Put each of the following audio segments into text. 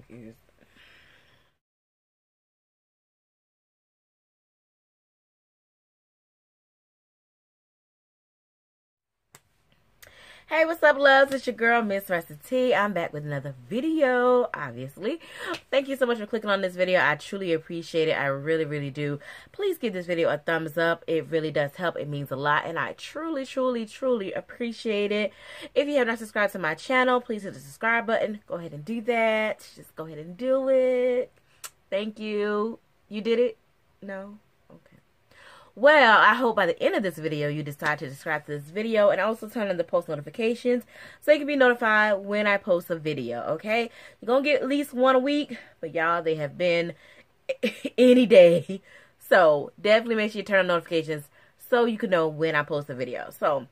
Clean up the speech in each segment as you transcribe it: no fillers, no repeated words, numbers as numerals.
wig is. Hey, what's up, loves? It's your girl, MissRessaT. I'm back with another video, obviously. Thank you so much for clicking on this video. I truly appreciate it. I really, really do. Please give this video a thumbs up. It really does help. It means a lot, and I truly, truly, truly appreciate it. If you have not subscribed to my channel, please hit the subscribe button. Go ahead and do that. Just go ahead and do it. Thank you. You did it? No? Okay. Well, I hope by the end of this video, you decide to subscribe to this video and also turn on the post notifications so you can be notified when I post a video, okay? You're going to get at least one a week, but y'all, they have been any day. So definitely make sure you turn on notifications so you can know when I post a video. So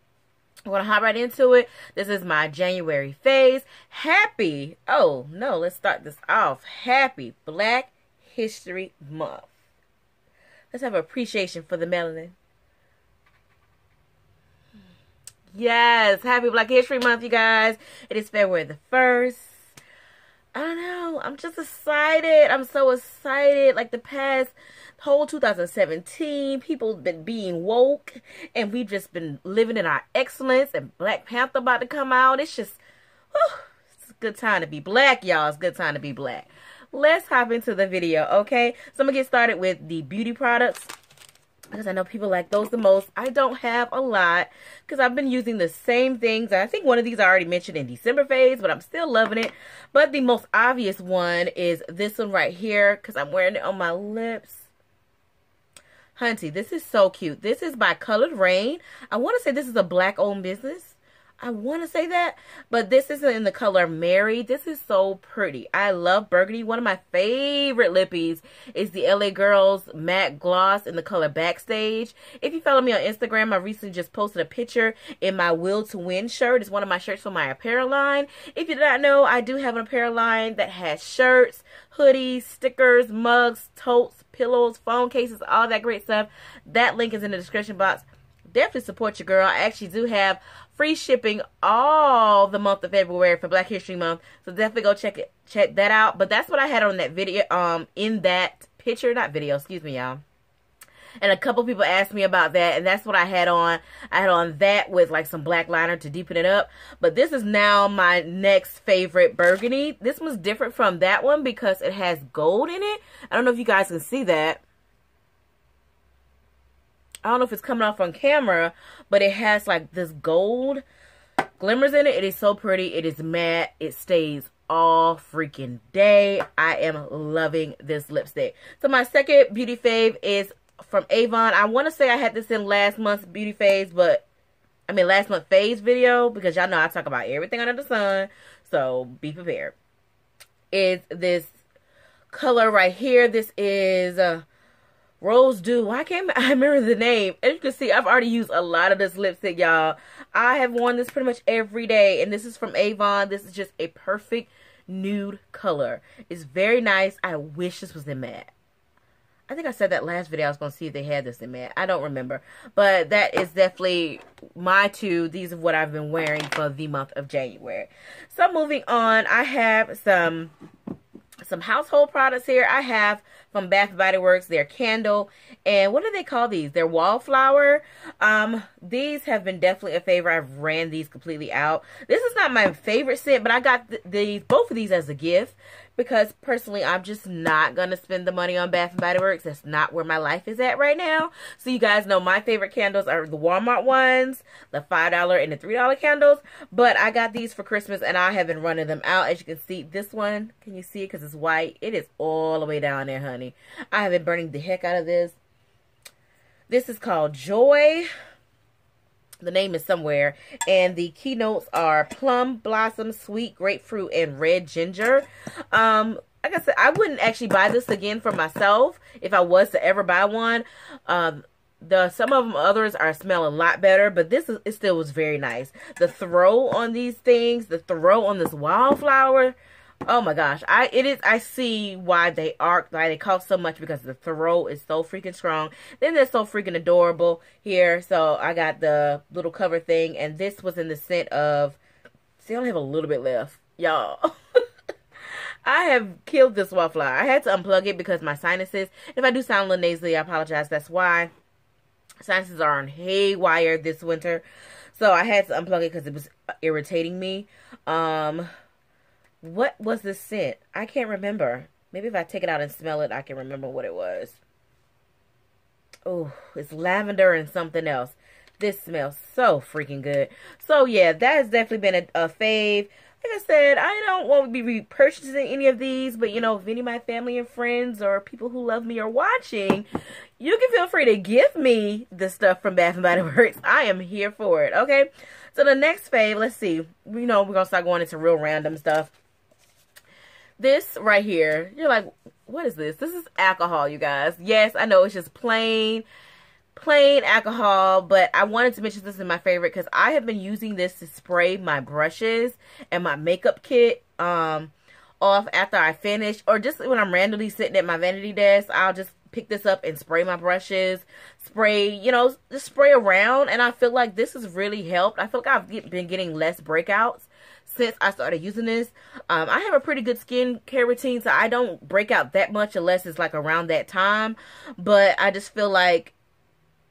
I'm going to hop right into it. This is my January phase. Let's start this off. Happy Black History Month. Let's have appreciation for the melanin. Yes, happy Black History Month, you guys. It is February the 1st. I don't know. I'm just excited. I'm so excited. Like the past whole 2017, people have been being woke. And we've just been living in our excellence. And Black Panther about to come out. It's just, it's a good time to be black, y'all. It's a good time to be black. Let's hop into the video, okay? So I'm going to get started with the beauty products because I know people like those the most. I don't have a lot because I've been using the same things. I think one of these I already mentioned in December phase, but I'm still loving it. But the most obvious one is this one right here because I'm wearing it on my lips. Hunty, this is so cute. This is by Colored Rain. I want to say this is a Black-owned business. I want to say that, but this is in the color Mary. This is so pretty. I love burgundy. One of my favorite lippies is the LA Girls Matte Gloss in the color Backstage. If you follow me on Instagram, I recently just posted a picture in my Will to Win shirt. It's one of my shirts from my apparel line. If you did not know, I do have an apparel line that has shirts, hoodies, stickers, mugs, totes, pillows, phone cases, all that great stuff. That link is in the description box. Definitely support your girl. I actually do have free shipping all the month of February for Black History Month. So definitely go check that out. But that's what I had on that video, in that picture, not video, excuse me, y'all. And a couple people asked me about that, and that's what I had on. I had on that with like some black liner to deepen it up. But this is now my next favorite burgundy. This one's different from that one because it has gold in it. I don't know if you guys can see that. I don't know if it's coming off on camera, but it has like this gold glimmers in it. It is so pretty. It is matte. It stays all freaking day. I am loving this lipstick. So my second beauty fave is from Avon. I want to say I had this in last month's beauty phase, last month phase video, because y'all know I talk about everything under the sun. So be prepared. Is this color right here. This is Rose Dew. I remember the name. As you can see, I've already used a lot of this lipstick, y'all. I have worn this pretty much every day, and this is from Avon. This is just a perfect nude color. It's very nice. I wish this was in matte. I think I said that last video. I was going to see if they had this in matte. I don't remember. But that is definitely my two. These are what I've been wearing for the month of January. So moving on, I have some household products here. I have from Bath & Body Works their candle, and what do they call these? Their wallflower. These have been definitely a favorite. I've ran these completely out. This is not my favorite scent, but I got both of these as a gift because personally I'm just not gonna spend the money on Bath & Body Works. That's not where my life is at right now. So you guys know my favorite candles are the Walmart ones, the $5 and the $3 candles, but I got these for Christmas and I have been running them out. As you can see, this one, can you see it because it's white? It is all the way down there, honey. I have been burning the heck out of this. This is called Joy. The name is somewhere, and the keynotes are plum blossom, sweet grapefruit, and red ginger. Like I said, I wouldn't actually buy this again for myself if I was to ever buy one. Some of them others smell a lot better, but it still was very nice. The throw on these things, the throw on this wildflower. Oh my gosh, I see why they cost so much, because the throw is so freaking strong. Then they're so freaking adorable here. So I got the little cover thing, and this was in the scent of, see, I only have a little bit left, y'all. I have killed this wallflower. I had to unplug it because my sinuses, if I do sound a little nasally, I apologize. That's why. Sinuses are on haywire this winter. So I had to unplug it because it was irritating me. What was this scent? I can't remember. Maybe if I take it out and smell it, I can remember what it was. Oh, it's lavender and something else. This smells so freaking good. So yeah, that has definitely been a fave. Like I said, I don't want to be repurchasing any of these, but you know, if any of my family and friends or people who love me are watching, you can feel free to give me the stuff from Bath & Body Works. I am here for it, okay? So the next fave, let's see. You know, we're going to start going into real random stuff. This right here, you're like, what is this? This is alcohol, you guys. Yes, I know it's just plain alcohol, but I wanted to mention this is my favorite because I have been using this to spray my brushes and my makeup kit off after I finish, or just when I'm randomly sitting at my vanity desk. I'll just pick this up and spray my brushes, spray, you know, just spray around, and I feel like this has really helped. I feel like I've been getting less breakouts since I started using this. I have a pretty good skincare routine, so I don't break out that much unless it's like around that time, but I just feel like,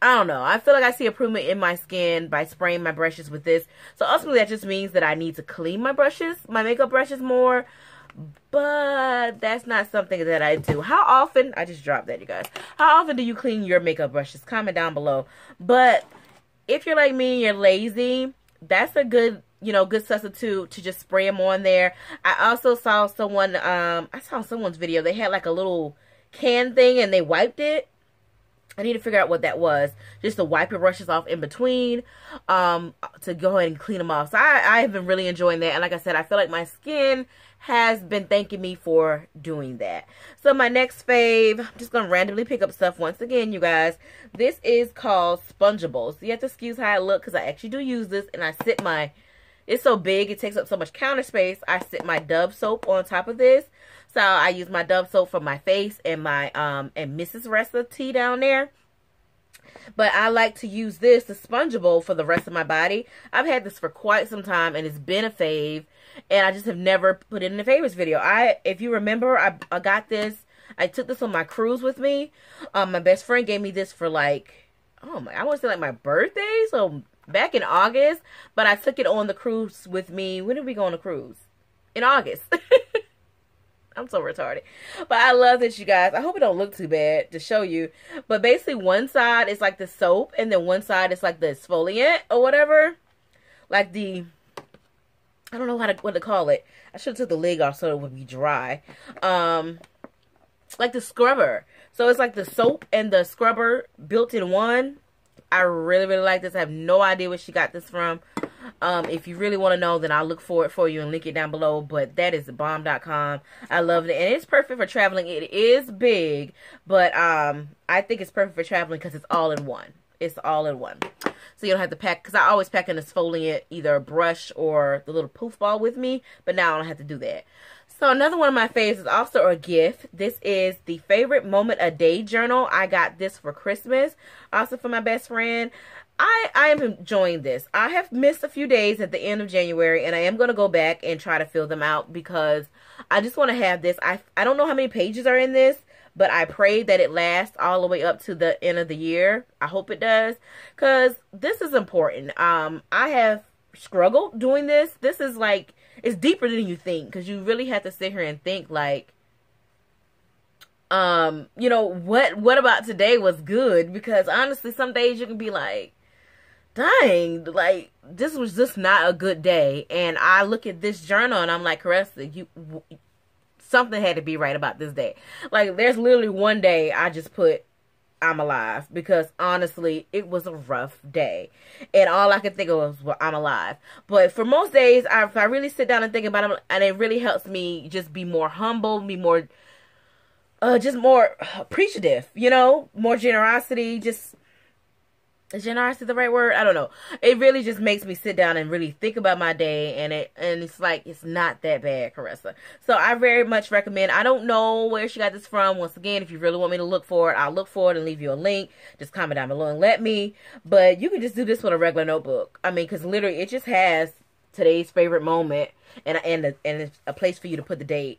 I don't know, I feel like I see improvement in my skin by spraying my brushes with this. So ultimately that just means that I need to clean my brushes, my makeup brushes more, but that's not something that I do. How often, I just dropped that, you guys, how often do you clean your makeup brushes? Comment down below. But if you're like me and you're lazy, that's a good, you know, good substitute to just spray them on there. I also saw someone, I saw someone's video, they had like a little can thing and they wiped it. I need to figure out what that was, just to wipe your brushes off in between, to go ahead and clean them off. So I have been really enjoying that, and like I said, I feel like my skin has been thanking me for doing that. So my next fave, I'm just going to randomly pick up stuff once again, you guys. This is called Spongeables. You have to excuse how I look, because I actually do use this, and I sit my, it's so big, it takes up so much counter space, I sit my Dove soap on top of this. So I use my Dove soap for my face and my and MissRessaT down there. But I like to use this, the Spongeable, for the rest of my body. I've had this for quite some time, and it's been a fave, and I just have never put it in a favorites video. If you remember, I got this, I took this on my cruise with me. My best friend gave me this for like, oh my, I want to say like my birthday, so back in August. But I took it on the cruise with me. When did we go on the cruise? In August. I'm so retarded. But I love this, you guys. I hope it don't look too bad to show you. But basically, one side is like the soap, and then one side is like the exfoliant or whatever. Like the, I don't know what to call it. I should have took the lid off so it would be dry. Like the scrubber. So it's like the soap and the scrubber built in one. I really, really like this. I have no idea where she got this from. If you really want to know, then I'll look for it for you and link it down below. But that is bomb.com. I love it. And it's perfect for traveling. It is big, but I think it's perfect for traveling because it's all in one. It's all in one. So you don't have to pack, because I always pack an exfoliant, either a brush or the little poof ball with me. But now I don't have to do that. So another one of my faves is also a gift. This is the Favorite Moment a Day journal. I got this for Christmas, also for my best friend. I am enjoying this. I have missed a few days at the end of January, and I am going to go back and try to fill them out because I just want to have this. I don't know how many pages are in this, but I pray that it lasts all the way up to the end of the year. I hope it does, because this is important. I have struggled doing this. This is like, it's deeper than you think, because you really have to sit here and think like, you know, what about today was good? Because honestly, some days you can be like, dang, like, this was just not a good day. And I look at this journal and I'm like, Karessa, something had to be right about this day. Like, there's literally one day I just put, I'm alive, because honestly, it was a rough day. And all I could think of was, well, I'm alive. But for most days, if I really sit down and think about it, and it really helps me just be more humble, be more, just more appreciative, you know, more generosity, just, is generosity the right word? I don't know. It really just makes me sit down and really think about my day, and it's like, it's not that bad, Karessa. So I very much recommend. I don't know where she got this from. Once again, if you really want me to look for it, I'll look for it and leave you a link. Just comment down below and let me. But you can just do this with a regular notebook. I mean, because literally it just has today's favorite moment and it's a place for you to put the date.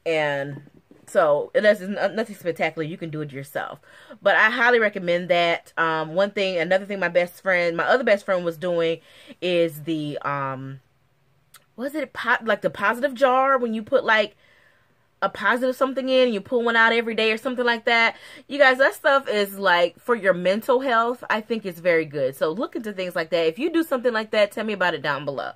And so, unless it's nothing spectacular, you can do it yourself. But I highly recommend that. Another thing my other best friend was doing is the, like the positive jar, when you put like a positive something in and you pull one out every day or something like that. You guys, that stuff is like for your mental health. I think it's very good. So look into things like that. If you do something like that, tell me about it down below.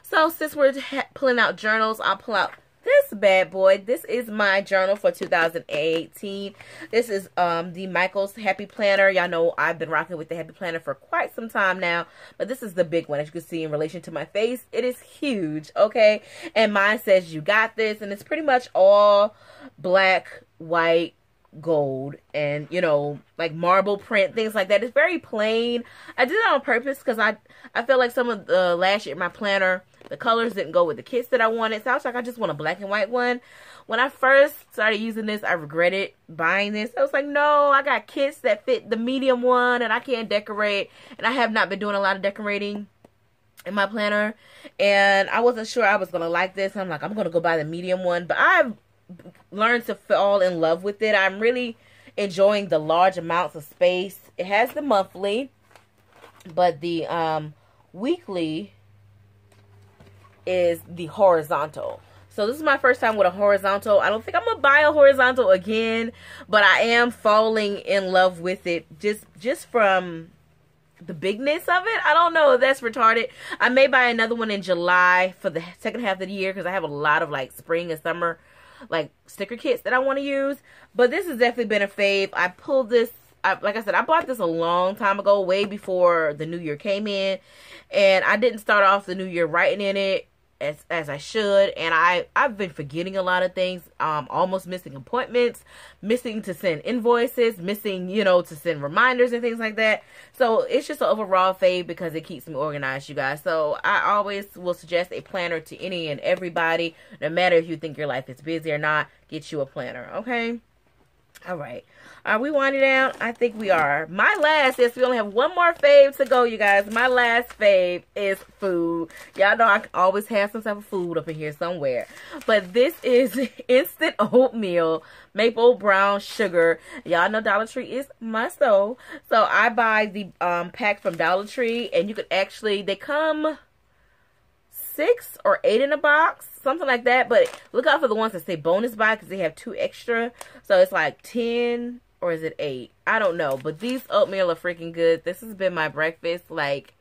So since we're pulling out journals, I'll pull out this bad boy. This is my journal for 2018. This is the Michael's Happy Planner. Y'all know I've been rocking with the Happy Planner for quite some time now, but this is the big one. As you can see in relation to my face, it is huge, okay? And mine says "You got this," and it's pretty much all black, white, gold, and you know, like marble print, things like that. It's very plain. I did it on purpose because I feel like some of the last year my planner, the colors didn't go with the kits that I wanted, so I was like, I just want a black and white one. When I first started using this, I regretted buying this. I was like, no, I got kits that fit the medium one, and I can't decorate, and I have not been doing a lot of decorating in my planner, and I wasn't sure I was gonna like this. I'm like, I'm gonna go buy the medium one, but I've learned to fall in love with it. I'm really enjoying the large amounts of space. It has the monthly, but the weekly is the horizontal. So this is my first time with a horizontal. I don't think I'm gonna buy a horizontal again, but I am falling in love with it just from the bigness of it. I don't know if that's retarded. I may buy another one in July for the second half of the year because I have a lot of like spring and summer like sticker kits that I want to use. But this has definitely been a fave. I pulled this, like I said, I bought this a long time ago, way before the new year came in, and I didn't start off the new year writing in it as I should, and I've been forgetting a lot of things, almost missing appointments, missing to send invoices, missing, you know, to send reminders and things like that. So it's just an overall fave because it keeps me organized, you guys. So I always will suggest a planner to any and everybody, no matter if you think your life is busy or not. Get you a planner, okay? All right. Are we winding down? I think we are. My last, yes, we only have one more fave to go, you guys. My last fave is food. Y'all know I can always have some type of food up in here somewhere. But this is instant oatmeal, maple brown sugar. Y'all know Dollar Tree is my soul. So I buy the pack from Dollar Tree, and you could actually, they come 6 or 8 in a box, something like that. But look out for the ones that say bonus buy because they have 2 extra. So it's like 10, or is it 8? I don't know. But these oatmeal are freaking good. This has been my breakfast like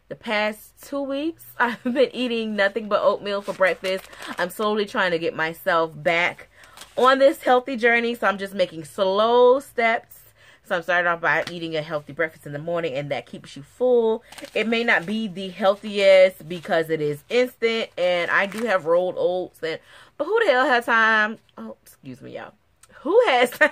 the past 2 weeks. I've been eating nothing but oatmeal for breakfast. I'm slowly trying to get myself back on this healthy journey. So I'm just making slow steps. So I'm starting off by eating a healthy breakfast in the morning, and that keeps you full. It may not be the healthiest because it is instant, and I do have rolled oats. But who the hell has time? Oh, excuse me, y'all. Who has time?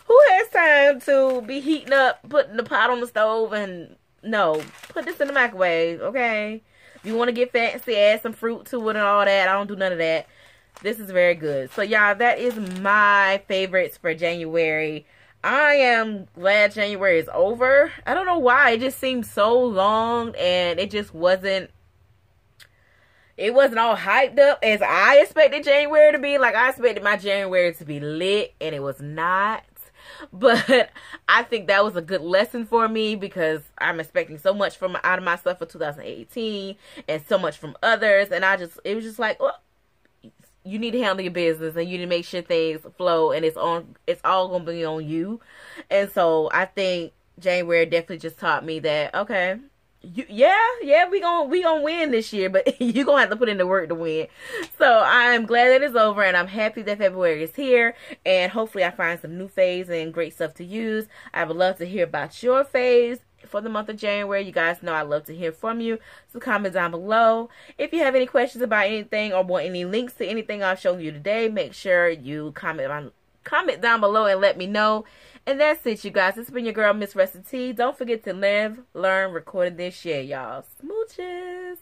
Who has time to be heating up, putting the pot on the stove, and no, put this in the microwave, okay? If you want to get fancy, add some fruit to it and all that. I don't do none of that. This is very good. So, y'all, that is my favorites for January. I am glad January is over. I don't know why. It just seemed so long, and it just wasn't, it wasn't all hyped up as I expected January to be. Like, I expected my January to be lit, and it was not. But I think that was a good lesson for me because I'm expecting so much from out of myself for 2018 and so much from others. And it was just like, well, you need to handle your business and you need to make sure things flow, and it's all going to be on you. And so I think January definitely just taught me that, okay, yeah, we gonna win this year, but you're gonna have to put in the work to win. So I'm glad that it's over, and I'm happy that February is here, and hopefully I find some new faves and great stuff to use. I would love to hear about your faves for the month of January. You guys know I love to hear from you, so comment down below. If you have any questions about anything or want any links to anything I've shown you today, make sure you comment down below and let me know. And that's it, you guys. This has been your girl, MissRessaT. Don't forget to live, learn, record, and then share, y'all. Smooches.